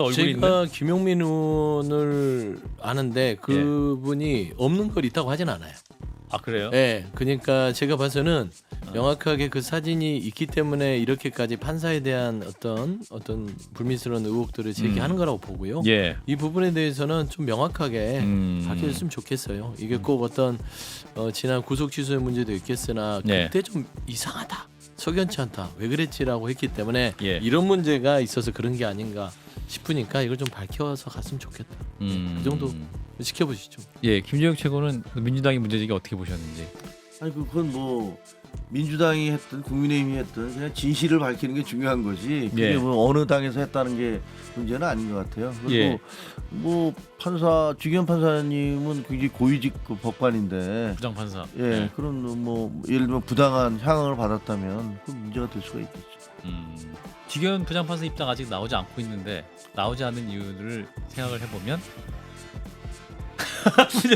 얼굴이 있는? 제가 김용민 의원을 아는데 예. 그분이 없는 걸 있다고 하진 않아요. 아 그래요? 네, 그러니까 제가 봐서는 어. 명확하게 그 사진이 있기 때문에 이렇게까지 판사에 대한 어떤 불미스러운 의혹들을 제기하는 거라고 보고요. 예. 이 부분에 대해서는 좀 명확하게 밝혀졌으면 좋겠어요. 이게 꼭 어떤 지난 구속 취소의 문제도 있겠으나 네. 그때 좀 이상하다, 석연치 않다, 왜 그랬지라고 했기 때문에 예. 이런 문제가 있어서 그런 게 아닌가 싶으니까 이걸 좀 밝혀서 갔으면 좋겠다. 그 정도 지켜보시죠. 예, 김재욱 최고는 그 민주당의 문제제기 어떻게 보셨는지. 아니 그건 뭐 민주당이 했든 국민의힘이 했든 그냥 진실을 밝히는 게 중요한 거지. 그게 예. 뭐 어느 당에서 했다는 게 문제는 아닌 것 같아요. 그리고 예. 뭐 판사 주기현 판사님은 굉장히 고위직 그 법관인데, 부장판사. 예, 예. 그런 뭐 예를 들면 부당한 향응을 받았다면 그 문제가 될 수가 있겠죠. 지견 부장판사 입장 아직 나오지 않고 있는데 나오지 않는 이유를 생각을 해보면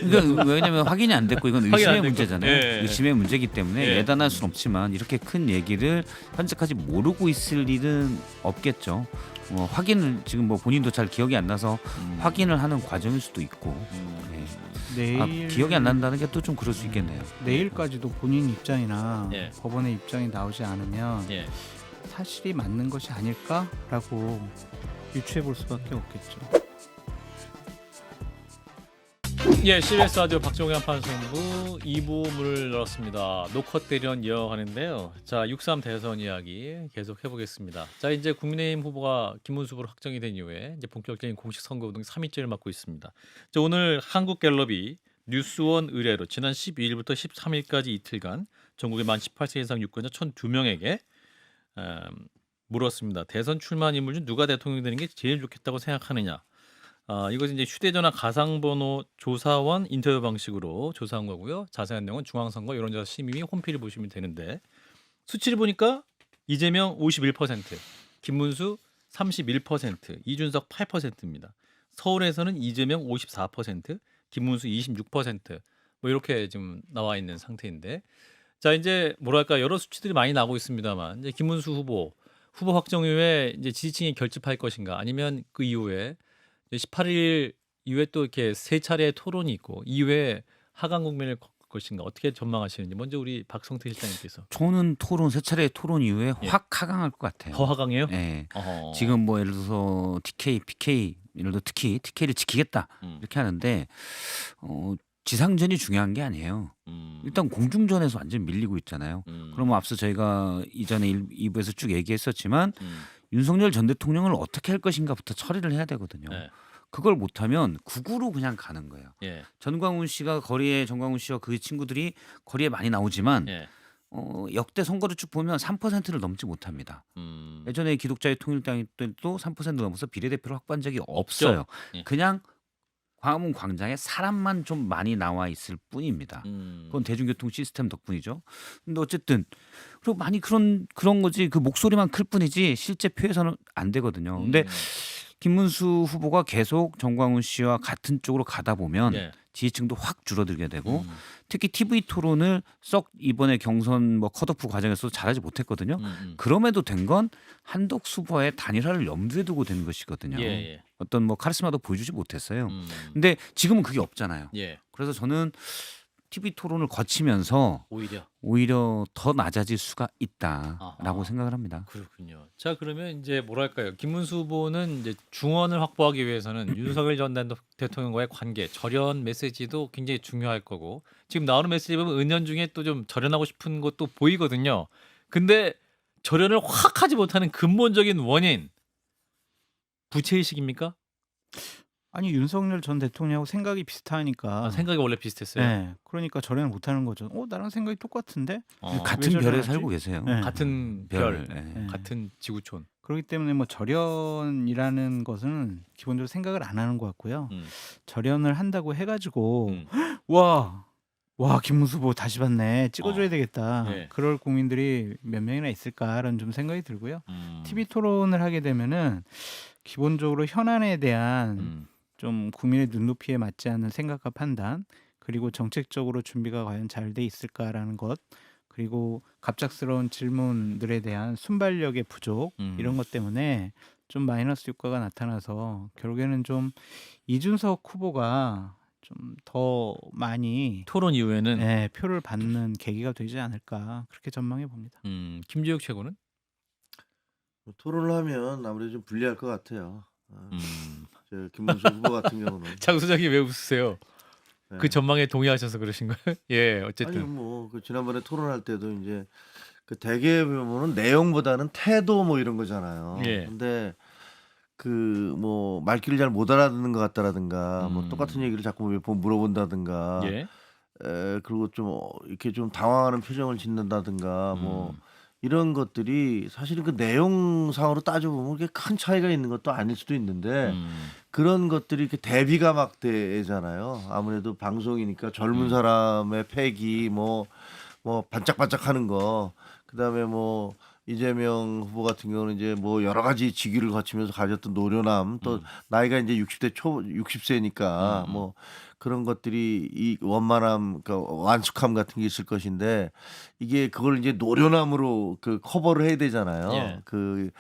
이건 왜냐면 확인이 안 됐고 이건 확인 안 의심의 됐고. 문제잖아요. 예. 의심의 문제이기 때문에 예. 예단할 수는 없지만 이렇게 큰 얘기를 현재까지 모르고 있을 일은 없겠죠. 확인을 지금 뭐 본인도 잘 기억이 안 나서 확인을 하는 과정일 수도 있고 내일 기억이 안 난다는 게 또 좀 그럴 수 있겠네요. 내일까지도 본인 입장이나 예. 법원의 입장이 나오지 않으면 예. 사실이 맞는 것이 아닐까라고 유추해 볼 수밖에 없겠죠. 예, CBS 라디오 박종현 판사부 2부 문을 열었습니다. 노컷 대련 이어가는데요. 자, 6.3 대선 이야기 계속 해보겠습니다. 자, 이제 국민의힘 후보가 김문수 후보로 확정이 된 이후에 이제 본격적인 공식 선거 운동이 3일째를 맞고 있습니다. 자, 오늘 한국갤럽이 뉴스원 의뢰로 지난 12일부터 13일까지 이틀간 전국의 만 18세 이상 유권자 1,002명에게 물었습니다. 대선 출마한 인물 중 누가 대통령이 되는 게 제일 좋겠다고 생각하느냐. 이것은 이제 휴대전화 가상번호 조사원 인터뷰 방식으로 조사한 거고요. 자세한 내용은 중앙선거 여론조사 심의위 홈페이지 보시면 되는데 수치를 보니까 이재명 51%, 김문수 31%, 이준석 8%입니다. 서울에서는 이재명 54%, 김문수 26%, 뭐 이렇게 지금 나와 있는 상태인데, 자 이제 뭐랄까 여러 수치들이 많이 나오고 있습니다만 이제 김문수 후보 확정 이후에 이제 지지층이 결집할 것인가, 아니면 그 이후에 18일 이후에 또 이렇게 세 차례 토론이 있고 이후에 하강 국면을 걸 것인가, 어떻게 전망하시는지 먼저 우리 박성태 실장님께서. 저는 토론 세 차례 토론 이후에 예. 확 하강할 것 같아요. 더 하강해요? 예. 어허. 지금 뭐 예를 들어서 TK, PK, 예를 들어 특히 TK를 지키겠다 이렇게 하는데 지상전이 중요한 게 아니에요. 일단 공중전에서 완전 밀리고 있잖아요. 그러면 앞서 저희가 이전에 2부에서 쭉 얘기했었지만 윤석열 전 대통령을 어떻게 할 것인가부터 처리를 해야 되거든요. 네. 그걸 못하면 국으로 그냥 가는 거예요. 예. 전광훈 씨와 그 친구들이 거리에 많이 나오지만 예. 역대 선거를 쭉 보면 3%를 넘지 못합니다. 예전에 기독자의 통일당 때도 3% 넘어서 비례대표를 확보한 적이 없어요. 예. 그냥 광화문 광장에 사람만 좀 많이 나와 있을 뿐입니다. 그건 대중교통 시스템 덕분이죠. 근데 어쨌든 그리고 많이 그런 거지, 그 목소리만 클 뿐이지 실제 표에서는 안 되거든요. 근데 김문수 후보가 계속 정광훈 씨와 같은 쪽으로 가다 보면 예. 지지층도 확 줄어들게 되고 특히 TV 토론을 썩 이번에 경선 뭐 컷오프 과정에서 잘하지 못했거든요. 그럼에도 된 건 한덕수 후보의 단일화를 염두에 두고 된 것이거든요. 예. 예. 어떤 뭐 카리스마도 보여주지 못했어요. 근데 지금은 그게 없잖아요. 예. 그래서 저는 TV 토론을 거치면서 오히려 더 낮아질 수가 있다라고 아하. 생각을 합니다. 그렇군요. 자 그러면 이제 뭐랄까요, 김문수 후보는 이제 중원을 확보하기 위해서는 윤석열 전 대통령과의 관계, 절연 메시지도 굉장히 중요할 거고, 지금 나오는 메시지 보면 은연중에 또 좀 절연하고 싶은 것도 보이거든요. 근데 절연을 확 하지 못하는 근본적인 원인, 부채의식입니까? 아니 윤석열 전 대통령하고 생각이 비슷하니까. 생각이 원래 비슷했어요. 네, 그러니까 절연을 못하는 거죠. 나랑 생각이 똑같은데. 같은 왜 별에 절연하지? 살고 계세요. 네. 같은 별, 예. 같은 지구촌. 그렇기 때문에 뭐 절연이라는 것은 기본적으로 생각을 안 하는 것 같고요. 절연을 한다고 해가지고 와 김문수 후보 다시 봤네, 찍어줘야 되겠다. 예. 그럴 국민들이 몇 명이나 있을까라는 좀 생각이 들고요. TV 토론을 하게 되면은 기본적으로 현안에 대한 좀 국민의 눈높이에 맞지 않는 생각과 판단, 그리고 정책적으로 준비가 과연 잘 돼 있을까라는 것, 그리고 갑작스러운 질문들에 대한 순발력의 부족, 이런 것 때문에 좀 마이너스 효과가 나타나서 결국에는 좀 이준석 후보가 좀 더 많이 토론 이후에는 네, 표를 받는 계기가 되지 않을까 그렇게 전망해 봅니다. 김지욱 최고는 뭐 토론을 하면 아무래도 좀 불리할 것 같아요. 저 김문수 후보 같은 경우는 장 소장님 왜 웃으세요? 네. 그 전망에 동의하셔서 그러신 거예요? 예, 아니 어쨌든 뭐 그 지난번에 토론할 때도 이제 그 대개 보면은 내용보다는 태도 뭐 이런 거잖아요. 예. 근데 그 뭐 말귀를 잘 못 알아듣는 것 같다라든가 뭐 똑같은 얘기를 자꾸 몇 번 물어본다든가 예. 그리고 좀 이렇게 좀 당황하는 표정을 짓는다든가 뭐 이런 것들이 사실은 그 내용상으로 따져보면 그게 큰 차이가 있는 것도 아닐 수도 있는데 그런 것들이 이렇게 대비가 막 되잖아요. 아무래도 방송이니까 젊은 사람의 패기 뭐 반짝반짝하는 거 그다음에 뭐 이재명 후보 같은 경우는 이제 뭐 여러 가지 직위를 거치면서 가졌던 노련함 또 나이가 이제 60세니까 뭐 그런 것들이 이 원만함 그러니까 완숙함 같은 게 있을 것인데 이게 그걸 이제 노련함으로 그 커버를 해야 되잖아요. 예. 그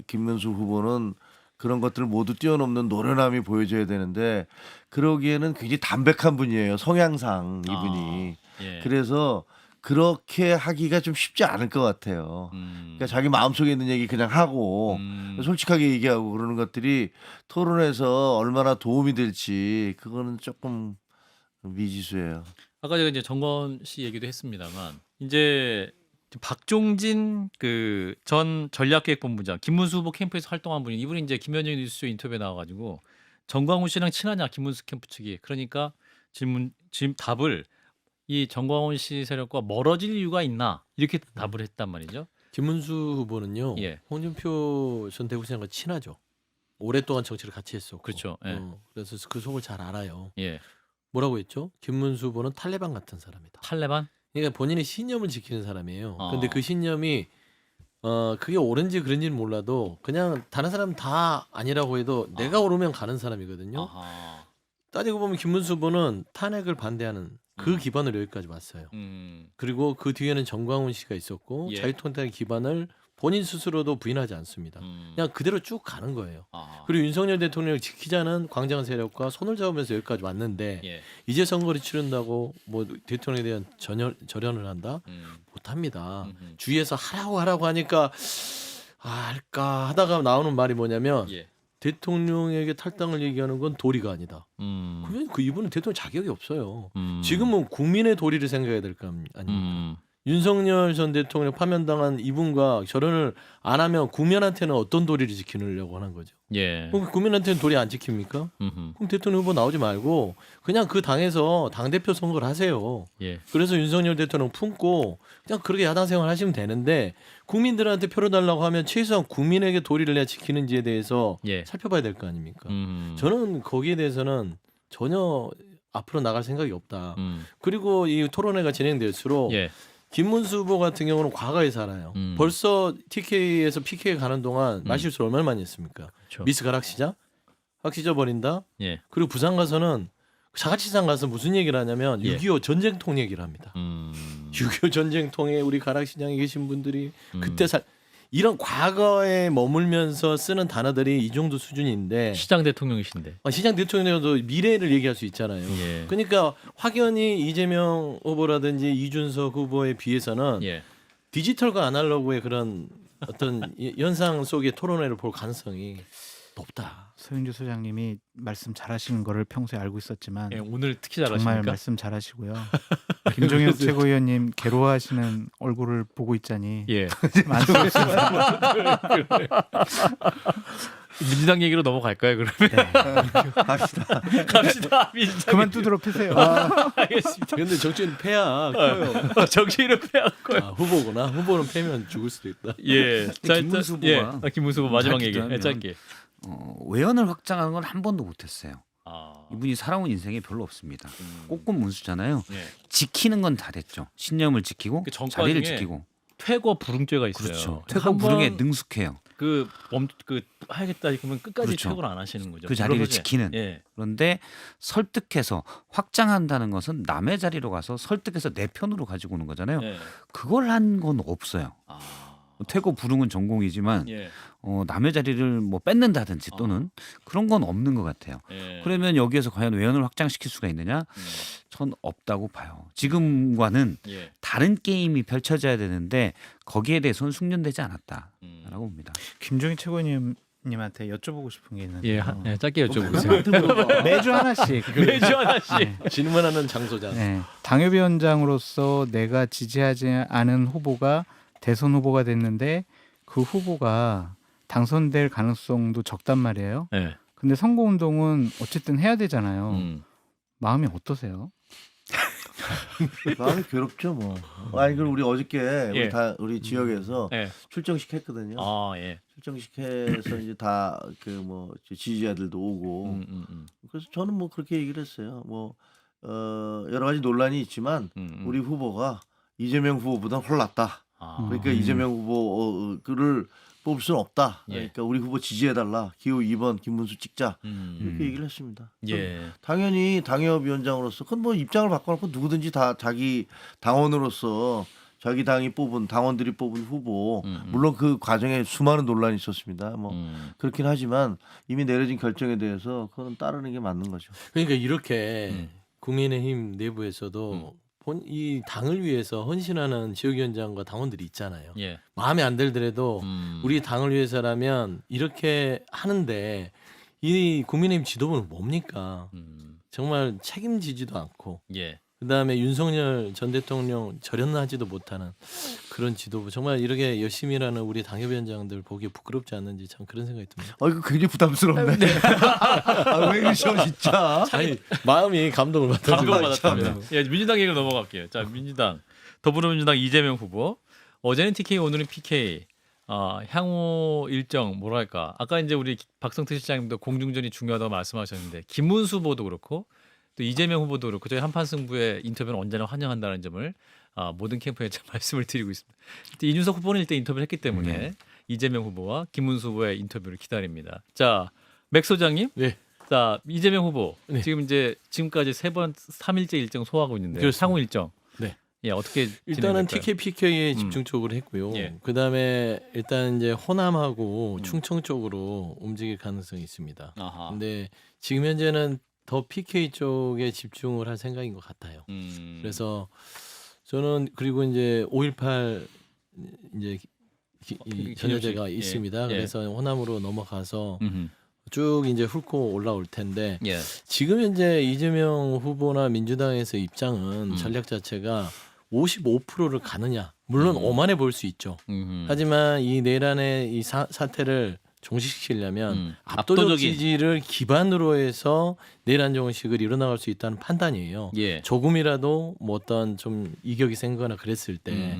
김문수 후보는 그런 것들을 모두 뛰어넘는 노련함이 보여져야 되는데 그러기에는 굉장히 담백한 분이에요. 성향상 이분이. 예. 그래서 그렇게 하기가 좀 쉽지 않을 것 같아요. 그러니까 자기 마음속에 있는 얘기 그냥 하고 솔직하게 얘기하고 그러는 것들이 토론에서 얼마나 도움이 될지 그거는 조금 미지수예요. 아까 제가 이제 정건 씨 얘기도 했습니다만 이제 박종진 그 전 전략기획본부장 김문수 후보 캠프에서 활동한 분이 이분이 이제 김현정 뉴스 인터뷰에 나와가지고 정광훈 씨랑 친하냐 김문수 캠프 측이 그러니까 지금 답을 이 정광훈 씨 세력과 멀어질 이유가 있나 이렇게 답을 했단 말이죠. 김문수 후보는요. 예. 홍준표 전 대구시장과 친하죠. 오랫동안 정치를 같이 했었고. 그렇죠. 예. 그래서 그 속을 잘 알아요. 예. 뭐라고 했죠? 김문수 후보는 탈레반 같은 사람이다. 탈레반? 그러니까 본인의 신념을 지키는 사람이에요. 어. 근데 그 신념이 그게 옳은지 그른지는 몰라도 그냥 다른 사람 다 아니라고 해도 내가 오르면 가는 사람이거든요. 아하. 따지고 보면 김문수 후보는 탄핵을 반대하는 그 기반으로 여기까지 왔어요. 그리고 그 뒤에는 정광훈 씨가 있었고 예. 자유통일당의 기반을 본인 스스로도 부인하지 않습니다. 그냥 그대로 쭉 가는 거예요. 아하. 그리고 윤석열 대통령을 지키자는 광장 세력과 손을 잡으면서 여기까지 왔는데 예. 이제 선거를 치른다고 뭐 대통령에 대한 절연을 한다? 못합니다. 주위에서 하라고 하니까 할까 하다가 나오는 말이 뭐냐면 예. 대통령에게 탈당을 얘기하는 건 도리가 아니다. 그러면 그 이분은 대통령 자격이 없어요. 지금은 국민의 도리를 생각해야 될 거 아닙니까? 윤석열 전 대통령 파면당한 이분과 결혼을 안 하면 국민한테는 어떤 도리를 지키려고 하는 거죠. 예. 그럼 국민한테는 도리 안 지킵니까? 그럼 대통령 후보 나오지 말고 그냥 그 당에서 당대표 선거를 하세요. 예. 그래서 윤석열 대통령 품고 그냥 그렇게 야당 생활 하시면 되는데 국민들한테 표를 달라고 하면 최소한 국민에게 도리를 내가 지키는지에 대해서 예. 살펴봐야 될 거 아닙니까? 저는 거기에 대해서는 전혀 앞으로 나갈 생각이 없다. 그리고 이 토론회가 진행될수록 예. 김문수 후보 같은 경우는 과거에 살아요. 벌써 TK에서 PK 가는 동안 말실수를 얼마나 많이 했습니까? 그렇죠. 미스 가락시장? 확 찢어버린다? 예. 그리고 부산 가서는 자가치상 가서 무슨 얘기를 하냐면 예. 6.25 전쟁통 얘기를 합니다. 6.25 전쟁통에 우리 가락시장에 계신 분들이 그때 이런 과거에 머물면서 쓰는 단어들이 이 정도 수준인데 시장 대통령이신데. 시장 대통령도 미래를 얘기할 수 있잖아요. 예. 그러니까 확연히 이재명 후보라든지 이준석 후보에 비해서는 예. 디지털과 아날로그의 그런 어떤 현상 속의 토론회를 볼 가능성이 높다. 서윤주 소장님이 말씀 잘하시는 거를 평소에 알고 있었지만 예, 오늘 특히 정말 잘하십니까? 말씀 잘하시고요. 김종혁 최고위원님 괴로워하시는 얼굴을 보고 있자니 예. 만족스럽습니다. 민주당 얘기로 넘어갈까요, 그러면? 갑시다. 갑시다. 민주당. 그만 두드러 패세요. 알겠습니다. 근데 정치인 패야 커요. 정치인은 빼앗고요. 후보구나. 후보는 패면 죽을 수도 있다. 예. 자, 일단 김문수 후보가 예. 김문수 후보 마지막 얘기. 짧게 짧게. 외연을 확장하는 건 한 번도 못했어요. 아. 이분이 살아온 인생에 별로 없습니다. 꼼꼼 문수잖아요. 예. 지키는 건 다 됐죠. 신념을 지키고 그 정과 자리를 중에 지키고. 퇴거 불응죄가 있어요. 그렇죠. 퇴거 불응에 능숙해요. 그 하겠다 그러면 끝까지 그렇죠. 퇴거를 안 하시는 거죠. 그 자리를 물러서지. 지키는. 예. 그런데 설득해서 확장한다는 것은 남의 자리로 가서 설득해서 내 편으로 가지고 오는 거잖아요. 예. 그걸 한 건 없어요. 아. 퇴거 불응은 전공이지만 예. 남의 자리를 뭐 뺏는다든지 또는 그런 건 없는 것 같아요. 예. 그러면 여기에서 과연 외연을 확장시킬 수가 있느냐? 전 없다고 봐요. 지금과는 예. 다른 게임이 펼쳐져야 되는데 거기에 대해서는 숙련되지 않았다라고 봅니다. 김종인 최고님한테 여쭤보고 싶은 게 있는데 예, 짧게 여쭤보세요. 매주 하나씩 매주 하나씩. 질문하는 장소자. 네. 당협위원장으로서 내가 지지하지 않은 후보가 대선 후보가 됐는데 그 후보가 당선될 가능성도 적단 말이에요. 예. 근데 선거운동은 어쨌든 해야 되잖아요. 마음이 어떠세요? 마음이 괴롭죠 뭐. 아니 그럼 우리 어저께 예. 우리 지역에서 예. 출정식 했거든요. 아, 예. 출정식 해서 이제 다 그 뭐 지지자들도 오고. 그래서 저는 뭐 그렇게 얘기를 했어요. 뭐 여러 가지 논란이 있지만 우리 후보가 이재명 후보보다 홀랐다. 아. 그러니까 이재명 후보를 뽑을 수는 없다. 예. 그러니까 우리 후보 지지해달라. 기호 2번 김문수 찍자. 이렇게 얘기를 했습니다. 예. 당연히 당협위원장으로서 그건 뭐 입장을 바꿔놓고 누구든지 다 자기 당원으로서 자기 당이 뽑은 당원들이 뽑은 후보 물론 그 과정에 수많은 논란이 있었습니다. 뭐 그렇긴 하지만 이미 내려진 결정에 대해서 그건 따르는 게 맞는 거죠. 그러니까 이렇게 국민의힘 내부에서도 이 당을 위해서 헌신하는 지역위원장과 당원들이 있잖아요. 예. 마음에 안 들더라도 우리 당을 위해서라면 이렇게 하는데 이 국민의힘 지도부는 뭡니까? 정말 책임지지도 않고 예. 그다음에 윤석열 전 대통령 절연하지도 못하는 그런 지도부 정말 이렇게 열심히 일하는 우리 당협위원장들 보기에 부끄럽지 않는지 참 그런 생각이 듭니다. 이거 굉장히 부담스럽네. 왜 이러셔 진짜. 아니 마음이 감동을 받아서 감동받았답니다. 예, 민주당 얘기로 넘어갈게요. 자, 민주당 더불어민주당 이재명 후보 어제는 TK 오늘은 PK. 향후 일정 뭐랄까 아까 이제 우리 박성태 실장님도 공중전이 중요하다고 말씀하셨는데 김문수 후보도 그렇고 또 이재명 후보도 그렇고 저희 한판 승부의 인터뷰는 언제나 환영한다는 점을 모든 캠프에 말씀을 드리고 있습니다. 이준석 후보는 일단 인터뷰를 했기 때문에 이재명 후보와 김문수 후보의 인터뷰를 기다립니다. 자, 맥 소장님. 네. 자, 이재명 후보 네. 지금 이제 지금까지 3일째 일정 소화하고 있는데 그렇습니다. 향후 일정. 네. 예, 어떻게 일단은 진행될까요? TK PK에 집중적으로 했고요. 예. 그다음에 일단 이제 호남하고 충청 쪽으로 움직일 가능성이 있습니다. 아하. 근데 지금 현재는 더 PK 쪽에 집중을 할 생각인 것 같아요. 그래서 저는 그리고 이제 5.18 이제 이 전여제가 기념식. 있습니다. 예. 그래서 호남으로 넘어가서 음흠. 쭉 이제 훑고 올라올 텐데 예. 지금 현재 이재명 후보나 민주당에서 입장은 전략 자체가 55%를 가느냐 물론 오만해 보일 수 있죠. 하지만 이 내란의 이 사태를 종식시키려면 압도적 지지를 기반으로 해서 내란 종식을 이뤄나갈 수 있다는 판단이에요. 예. 조금이라도 뭐 어떤 좀 이격이 생거나 그랬을 때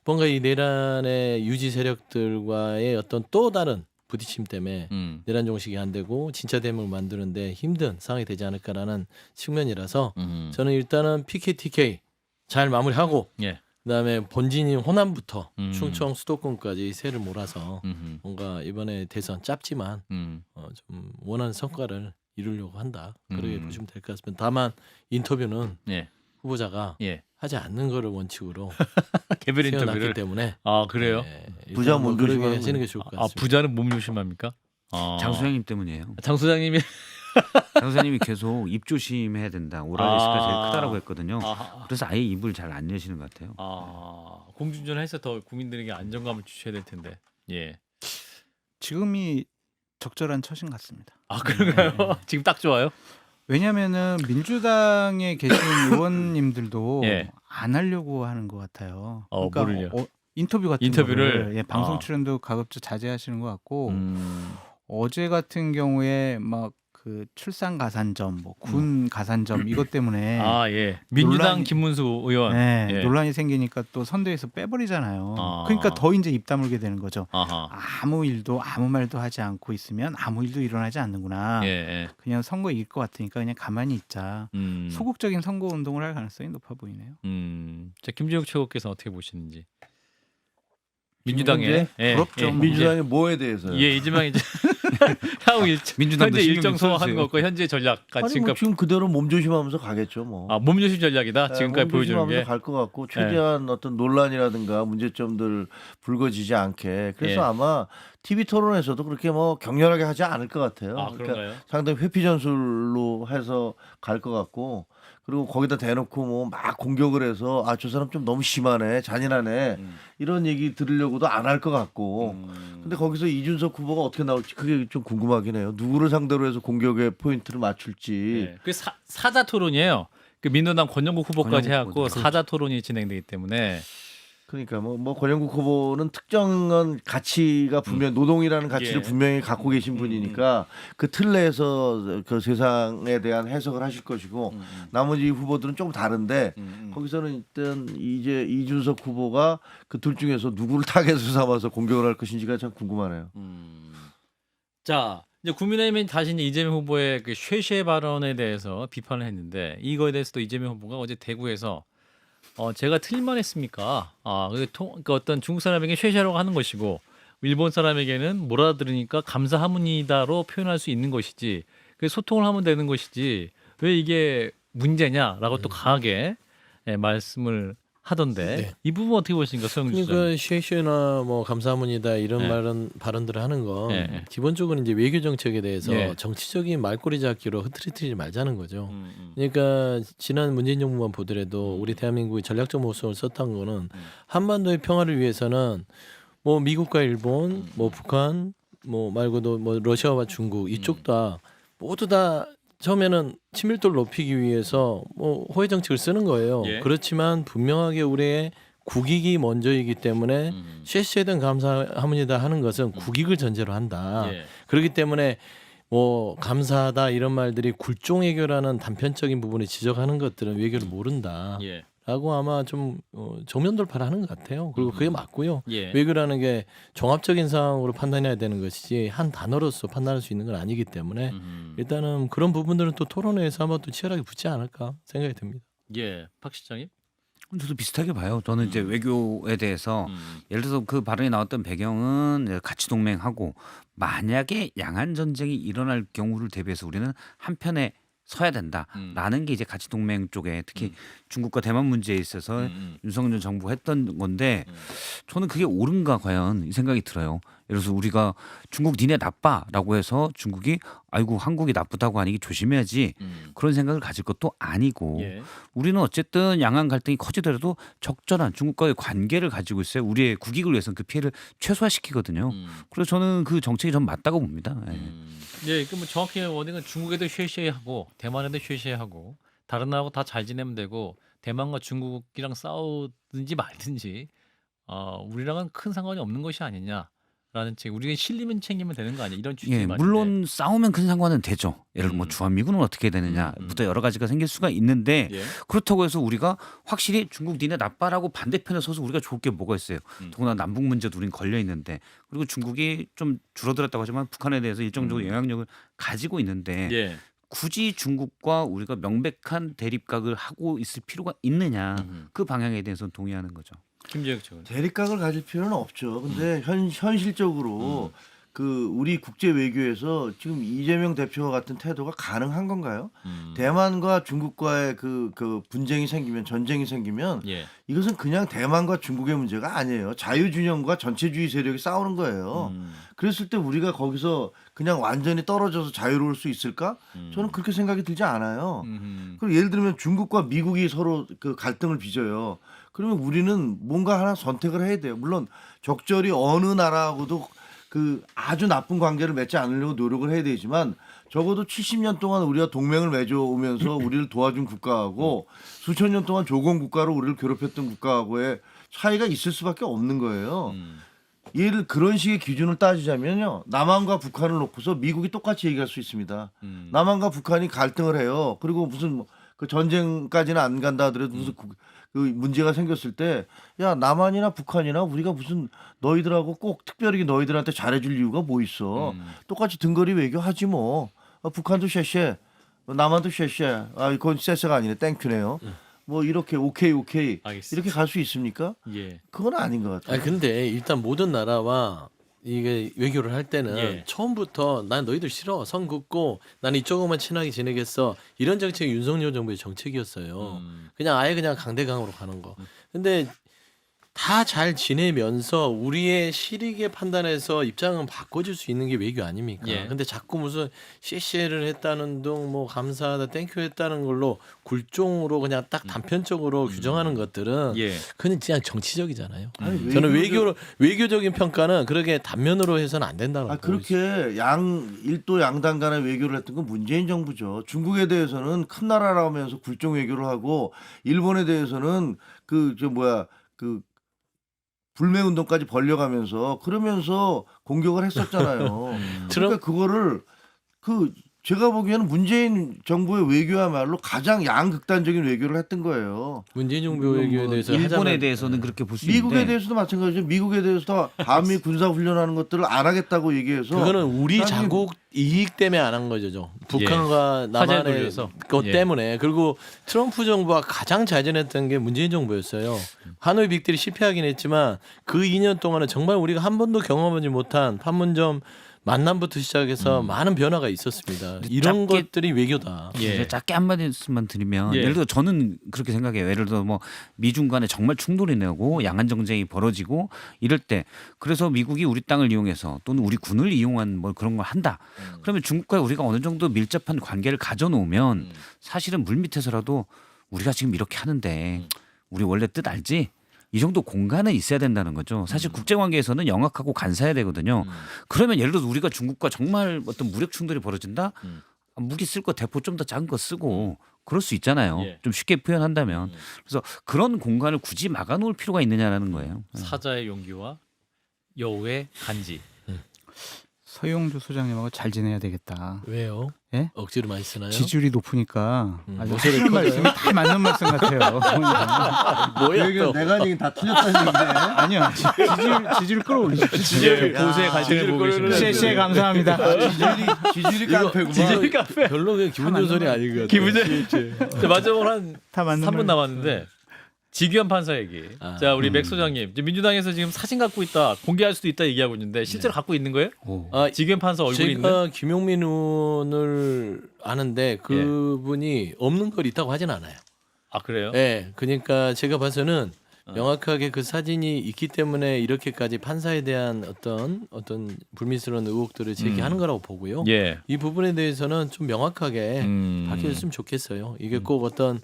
뭔가 이 내란의 유지 세력들과의 어떤 또 다른 부딪힘 때문에 내란 종식이 안 되고 진짜 대목을 만드는데 힘든 상황이 되지 않을까라는 측면이라서 저는 일단은 PKTK 잘 마무리하고 예. 그다음에 본진인 호남부터 충청 수도권까지 새를 몰아서 뭔가 이번에 대선 짧지만 좀 원하는 성과를 이루려고 한다. 그렇게 보시면 될 것 같습니다. 다만 인터뷰는 예. 후보자가 예. 하지 않는 거를 원칙으로 개별 세워놨기 인터뷰를 때문에 그래요? 부자 일단 뭐 몸 그러게 조심하는 하시는 게 좋을 것 아, 같습니다. 부자는 몸 조심합니까? 장소장님 때문이에요. 장 소장님이 장소장님이 계속 입 조심해야 된다. 오랄 리스크가 제일 크다라고 했거든요. 아하. 그래서 아예 입을 잘 안 여시는 것 같아요. 공중전을 해서 더 국민들에게 안정감을 주셔야 될 텐데. 예. 지금이 적절한 처신 같습니다. 그런가요? 지금 딱 좋아요? 왜냐하면은 민주당에 계신 의원님들도 예. 안 하려고 하는 것 같아요. 뭐를요? 인터뷰 같은 인터뷰를? 거를, 방송 아. 출연도 가급적 자제하시는 것 같고 어제 같은 경우에 막 그 출산 가산점, 뭐 군 가산점 이것 때문에 예. 민주당 논란이- 김문수 의원. 네, 예. 논란이 생기니까 또 선대에서 빼버리잖아요. 아. 그러니까 더 이제 입 다물게 되는 거죠. 아하. 아무 일도 아무 말도 하지 않고 있으면 아무 일도 일어나지 않는구나. 예. 그냥 선거 이길 것 같으니까 그냥 가만히 있자. 소극적인 선거 운동을 할 가능성이 높아 보이네요. 자, 김재욱 최고께서 어떻게 보시는지. 민주당의 부럽죠. 민주당의 뭐에 대해서요? 이재명 이제 향후 민주당도 현재 신경 일정 좀 소화하는 써주세요. 것과 현재 전략 아니 뭐 지금까지 지금 그대로 몸조심하면서 가겠죠 뭐. 몸조심 전략이다. 지금까지 보여주는 게. 갈것 같고 최대한 어떤 논란이라든가 문제점들 불거지지 않게. 그래서 예. 아마 TV 토론에서도 그렇게 뭐 격렬하게 하지 않을 것 같아요. 아, 그런가요? 상당히 회피 전술로 해서 갈 것 같고 그리고 거기다 대놓고 뭐 막 공격을 해서 아, 저 사람 좀 너무 심하네, 잔인하네 이런 얘기 들으려고도 안 할 것 같고 근데 거기서 이준석 후보가 어떻게 나올지 그게 좀 궁금하긴 해요. 누구를 상대로 해서 공격의 포인트를 맞출지. 그 사자 토론이에요. 그 민주당 권영국 후보까지 권영국 해갖고 후보도. 사자 토론이 진행되기 때문에 그러니까 뭐 권영국 후보는 특정한 가치가 분명 노동이라는 가치를 예. 분명히 갖고 계신 분이니까 그 틀 내에서 그 세상에 대한 해석을 하실 것이고 나머지 후보들은 조금 다른데 거기서는 일단 이제 이준석 후보가 그 둘 중에서 누구를 타겟으로 삼아서 공격을 할 것인지가 참 궁금하네요. 자 이제 국민의힘이 다시 이제 이재명 후보의 그 쉐쉐 발언에 대해서 비판을 했는데 이거에 대해서도 이재명 후보가 어제 대구에서 제가 틀릴만 했습니까? 그 어떤 중국 사람에게 쉐쉐라고 하는 것이고 일본 사람에게는 몰아들으니까 감사합니다로 표현할 수 있는 것이지 그 소통을 하면 되는 것이지 왜 이게 문제냐라고 또 강하게 말씀을 하던데 네. 이 부분 어떻게 보십니까, 소영주 기자? 그러니까 쉐쉐나 뭐 감사합니다 이런 네. 발언들을 하는 건 네. 기본적으로 이제 외교 정책에 대해서 네. 정치적인 말꼬리 잡기로 흐트리지 말자는 거죠. 그러니까 지난 문재인 정부만 보더라도 우리 대한민국이 전략적 모성을 썼던 거는 한반도의 평화를 위해서는 뭐 미국과 일본, 뭐 북한, 뭐 말고도 뭐 러시아와 중국 이쪽 다 모두 다 처음에는 친밀도를 높이기 위해서 뭐 호혜 정책을 쓰는 거예요. 예. 그렇지만 분명하게 우리의 국익이 먼저이기 때문에 쉐쉐든 감사합니다 하는 것은 국익을 전제로 한다. 예. 그렇기 때문에 뭐 감사하다 이런 말들이 굴종 외교라는 단편적인 부분을 지적하는 것들은 외교를 모른다. 예. 라고 아마 좀 정면 돌파를 하는 것 같아요. 그리고 그게 맞고요. 예. 외교라는 게 종합적인 상황으로 판단해야 되는 것이지 한 단어로서 판단할 수 있는 건 아니기 때문에 일단은 그런 부분들은 또 토론회에서 한번 또 치열하게 붙지 않을까 생각이 듭니다. 예. 박 실장님? 저도 비슷하게 봐요. 저는 이제 외교에 대해서 예를 들어서 그 발언이 나왔던 배경은 이제 가치 동맹하고 만약에 양안 전쟁이 일어날 경우를 대비해서 우리는 한편에 서야 된다라는 게 이제 가치 동맹 쪽에 특히 중국과 대만 문제에 있어서 윤석열 정부가 했던 건데 저는 그게 옳은가 과연 이 생각이 들어요. 예를 들어서 우리가 중국 니네 나빠라고 해서 중국이 아이고 한국이 나쁘다고 하니 조심해야지 그런 생각을 가질 것도 아니고 예. 우리는 어쨌든 양안 갈등이 커지더라도 적절한 중국과의 관계를 가지고 있어요. 우리의 국익을 위해서는 그 피해를 최소화시키거든요. 그래서 저는 그 정책이 좀 맞다고 봅니다. 예. 예, 그 뭐 정확히 워딩은 중국에도 쉐쉐하고 대만에도 쉐쉐하고 다른 나라하고 다 잘 지내면 되고 대만과 중국이랑 싸우든지 말든지 우리랑은 큰 상관이 없는 것이 아니냐라는 책. 우리가 실리면 챙기면 되는 거 아니야? 이런 취지의 예, 말인데. 물론 싸우면 큰 상관은 되죠. 예를 들어 뭐 주한미군은 어떻게 되느냐부터 여러 가지가 생길 수가 있는데 예. 그렇다고 해서 우리가 확실히 중국 니네 나빠라고 반대편에 서서 우리가 좋을 게 뭐가 있어요. 더구나 남북 문제도 우린 걸려 있는데 그리고 중국이 좀 줄어들었다고 하지만 북한에 대해서 일정적으로 영향력을 가지고 있는데 예. 굳이 중국과 우리가 명백한 대립각을 하고 있을 필요가 있느냐 그 방향에 대해서는 동의하는 거죠. 김재혁 측은. 대립각을 가질 필요는 없죠. 근데 현실적으로 그 우리 국제 외교에서 지금 이재명 대표와 같은 태도가 가능한 건가요? 대만과 중국과의 그 분쟁이 생기면 전쟁이 생기면 예. 이것은 그냥 대만과 중국의 문제가 아니에요. 자유준영과 전체주의 세력이 싸우는 거예요. 그랬을 때 우리가 거기서 그냥 완전히 떨어져서 자유로울 수 있을까? 저는 그렇게 생각이 들지 않아요. 그리고 예를 들면 중국과 미국이 서로 그 갈등을 빚어요. 그러면 우리는 뭔가 하나 선택을 해야 돼요. 물론 적절히 어느 나라하고도 그 아주 나쁜 관계를 맺지 않으려고 노력을 해야 되지만 적어도 70년 동안 우리가 동맹을 맺어오면서 우리를 도와준 국가하고 수천 년 동안 조공 국가로 우리를 괴롭혔던 국가하고의 차이가 있을 수밖에 없는 거예요. 예를 그런 식의 기준을 따지자면요. 남한과 북한을 놓고서 미국이 똑같이 얘기할 수 있습니다. 남한과 북한이 갈등을 해요. 그리고 무슨 그 전쟁까지는 안 간다 하더라도 무슨 그 문제가 생겼을 때 야 남한이나 북한이나 우리가 무슨 너희들하고 꼭 특별히 너희들한테 잘해줄 이유가 뭐 있어. 똑같이 등거리 외교하지 뭐. 북한도 쉐쉐 남한도 쉐쉐 그건 쎄쎄가 아니네 땡큐네요. 뭐 이렇게 오케이 알겠습니다. 이렇게 갈 수 있습니까? 예. 그건 아닌 것 같아요. 근데 일단 모든 나라와 이게 외교를 할 때는 예. 처음부터 난 너희들 싫어 선 긋고 난 이쪽하고만 친하게 지내겠어 이런 정책이 윤석열 정부의 정책이었어요. 그냥 아예 그냥 강대강으로 가는 거. 근데 다 잘 지내면서 우리의 실익에 판단해서 입장은 바꿔줄 수 있는 게 외교 아닙니까? 예. 근데 자꾸 무슨 CC를 했다는 둥 뭐 감사하다 땡큐 했다는 걸로 굴종으로 그냥 딱 단편적으로 규정하는 것들은 예. 그건 그냥 정치적이잖아요. 아니, 저는 외교적- 외교적인 평가는 그렇게 단면으로 해서는 안 된다고 보고 있어요. 그렇게 일도 양당 간의 외교를 했던 건 문재인 정부죠. 중국에 대해서는 큰 나라라면서 굴종 외교를 하고 일본에 대해서는 그 불매운동까지 벌려가면서 그러면서 공격을 했었잖아요. 그러니까 그거를 제가 보기에는 문재인 정부의 외교야말로 가장 양극단적인 외교를 했던 거예요. 문재인 정부 외교에 대해서 일본에 하자면- 대해서는 그렇게 볼 수 미국에 있는데 대해서도 마찬가지죠. 미국에 대해서도 한미 군사 훈련하는 것들을 안 하겠다고 얘기해서 그거는 우리 아니, 자국 이익 때문에 안 한 거죠. 북한과 화제를 남한의 돌려서. 것 예. 때문에. 그리고 트럼프 정부가 가장 잘 지냈던 게 문재인 정부였어요. 하노이 빅딜이 실패하긴 했지만 그 2년 동안은 정말 우리가 한 번도 경험하지 못한 판문점 만남부터 시작해서 많은 변화가 있었습니다. 이런 짧게- 것들이 외교다. 예. 이제 짧게 한 마디만 드리면 예. 예를 들어 저는 그렇게 생각해요. 예를 들어 뭐 미중 간에 정말 충돌이 나고 양안 정쟁이 벌어지고 이럴 때 그래서 미국이 우리 땅을 이용해서 또는 우리 군을 이용한 뭐 그런 걸 한다. 그러면 중국과 우리가 어느 정도 밀접한 관계를 가져놓으면 사실은 물 밑에서라도 우리가 지금 이렇게 하는데 우리 원래 뜻 알지? 이 정도 공간은 있어야 된다는 거죠. 사실 국제관계에서는 영악하고 간사해야 되거든요. 그러면 예를 들어서 우리가 중국과 정말 어떤 무력 충돌이 벌어진다. 무기 쓸 거 대포 좀 더 작은 거 쓰고 그럴 수 있잖아요. 예. 좀 쉽게 표현한다면. 그래서 그런 공간을 굳이 막아놓을 필요가 있느냐라는 거예요. 사자의 용기와 여우의 간지. 서용주 소장님하고 잘 지내야 되겠다. 왜요? 예? 억지로 많이 쓰나요? 지지율이 높으니까 아주 목소리 하시는 커져요? 말씀이 다 맞는 말씀 같아요. 뭐야 또? 내가 얘기 다 틀렸다는 얘기인데. 아니요, 지지율 끌어올리십시오. 예, 고수의 관심을 보고 계십니다. 쎄 감사합니다. 지지율이 깡패구만. 지지율 카페. 별로 그냥 기분 좋은 소리 아닌 것 같아요. 기분 좋은. 마지막으로 한 다 맞는 3분 말. 남았는데 지규현 판사 얘기. 자, 우리 맥 소장님, 지금 민주당에서 지금 사진 갖고 있다, 공개할 수도 있다 얘기하고 있는데 실제로 갖고 있는 거예요? 오. 아, 지규현 판사 얼굴이 있는? 제가 김용민 의원을 아는데 그분이 없는 걸 있다고 하진 않아요. 아 그래요? 네, 그러니까 제가 봐서는 명확하게 그 사진이 있기 때문에 이렇게까지 판사에 대한 어떤 불미스러운 의혹들을 제기하는 거라고 보고요. 예. 이 부분에 대해서는 좀 명확하게 밝혀졌으면 좋겠어요. 이게 꼭 어떤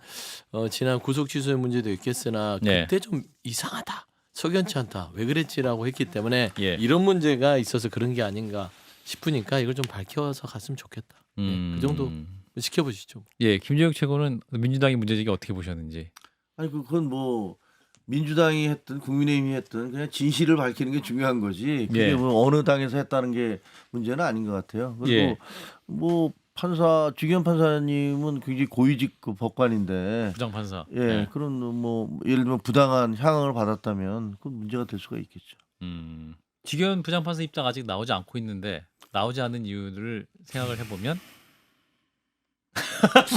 지난 구속 취소의 문제도 있겠으나 네. 그때 좀 이상하다, 석연치 않다, 왜 그랬지라고 했기 때문에 예. 이런 문제가 있어서 그런 게 아닌가 싶으니까 이걸 좀 밝혀서 갔으면 좋겠다. 그 정도 지켜보시죠. 예, 김재욱 최고는 민주당의 문제제기 어떻게 보셨는지. 아니 그건 뭐 민주당이 했든 국민의힘이 했든 그냥 진실을 밝히는 게 중요한 거지. 그게 예. 뭐 어느 당에서 했다는 게 문제는 아닌 것 같아요. 그리고 예. 뭐 지규현 판사님은 굉장히 고위직 그 법관인데, 부장 판사. 예, 그런 뭐 예를 들면 부당한 향응을 받았다면 그 문제가 될 수가 있겠죠. 지규현 부장 판사 입장 아직 나오지 않고 있는데 나오지 않는 이유를 생각을 해보면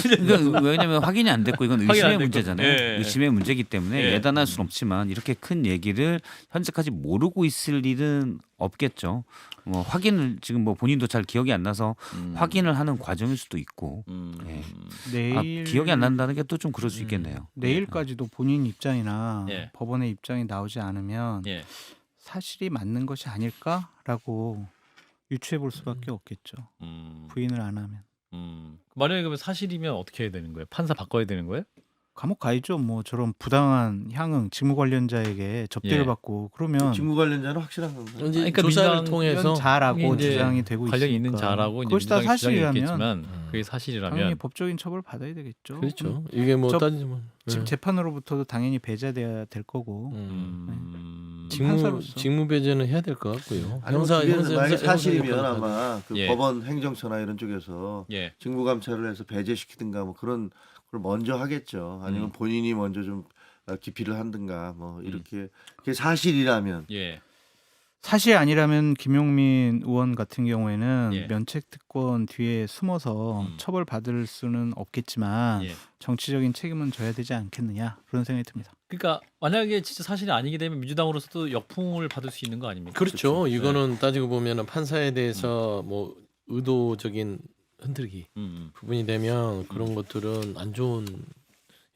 그러니까 왜냐하면 확인이 안 됐고 이건 확인 안 의심의 됐고. 문제잖아요. 예. 의심의 문제이기 때문에 예. 예단할 수는 없지만 이렇게 큰 얘기를 현재까지 모르고 있을 일은 없겠죠. 뭐 확인을 지금 뭐 본인도 잘 기억이 안 나서 확인을 하는 과정일 수도 있고 예. 내일 기억이 안 난다는 게 또 좀 그럴 수 있겠네요. 내일까지도 본인 입장이나 예. 법원의 입장이 나오지 않으면 예. 사실이 맞는 것이 아닐까라고 유추해 볼 수밖에 없겠죠. 부인을 안 하면 만약에 그러면 사실이면 어떻게 해야 되는 거예요? 판사 바꿔야 되는 거예요? 감옥 가야죠. 뭐 저런 부당한 향응 직무 관련자에게 접대를 예. 받고 그러면 직무 관련자는 확실한 건가요? 이제 그러니까 조사를 민주당 통해서 자라고 이제 주장이 되고 관련이 있으니까 있는 자라고 이제 그것이 다 민주당의 주장이 사실이라면 있겠지만 그게 당연히 사실이라면 법적인 처벌 받아야 되겠죠. 그렇죠. 이게 뭐 저- 따지면 지금 재판으로부터도 당연히 배제돼야 될 거고 판사로서. 직무 배제는 해야 될 것 같고요. 아니, 만약에 사실이면 형사 아마 그 예. 법원 행정처나 이런 쪽에서 예. 직무 감찰을 해서 배제시키든가 뭐 그런 걸 먼저 하겠죠. 아니면 본인이 먼저 좀 기피를 하든가 뭐 이렇게 그게 사실이라면 예. 사실 아니라면 김용민 의원 같은 경우에는 예. 면책 특권 뒤에 숨어서 처벌 받을 수는 없겠지만 예. 정치적인 책임은 져야 되지 않겠느냐 그런 생각이 듭니다. 그러니까 만약에 진짜 사실이 아니게 되면 민주당으로서도 역풍을 받을 수 있는 거 아닙니까? 그렇죠. 네. 이거는 따지고 보면은 판사에 대해서 뭐 의도적인 흔들기 부분이 되면 그런 것들은 안 좋은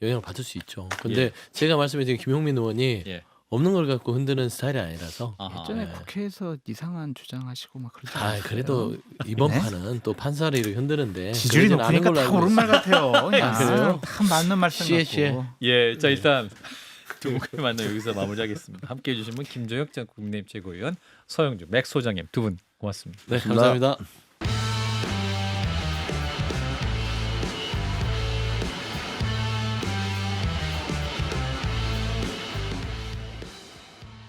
영향을 받을 수 있죠. 근데 예. 제가 말씀드린 김용민 의원이 예. 없는 걸 갖고 흔드는 스타일이 아니라서. 아하. 예전에 네. 국회에서 이상한 주장하시고 막 그러지 아 않았어요? 그래도 이번 네? 판은 또 판사를 이렇게 흔드는데 지지율이 그러진 않은 높으니까 걸로 다 알고 옳은 말 있어요. 같아요. 그냥. 그래요? 다 맞는 말씀 시에, 같고. 시에. 예, 자 일단 두 분의 만남 여기서 마무리하겠습니다. 함께해 주신 분 김종혁 전 국민의힘 최고위원, 서영주 맥 소장님 두 분 고맙습니다. 네 감사합니다.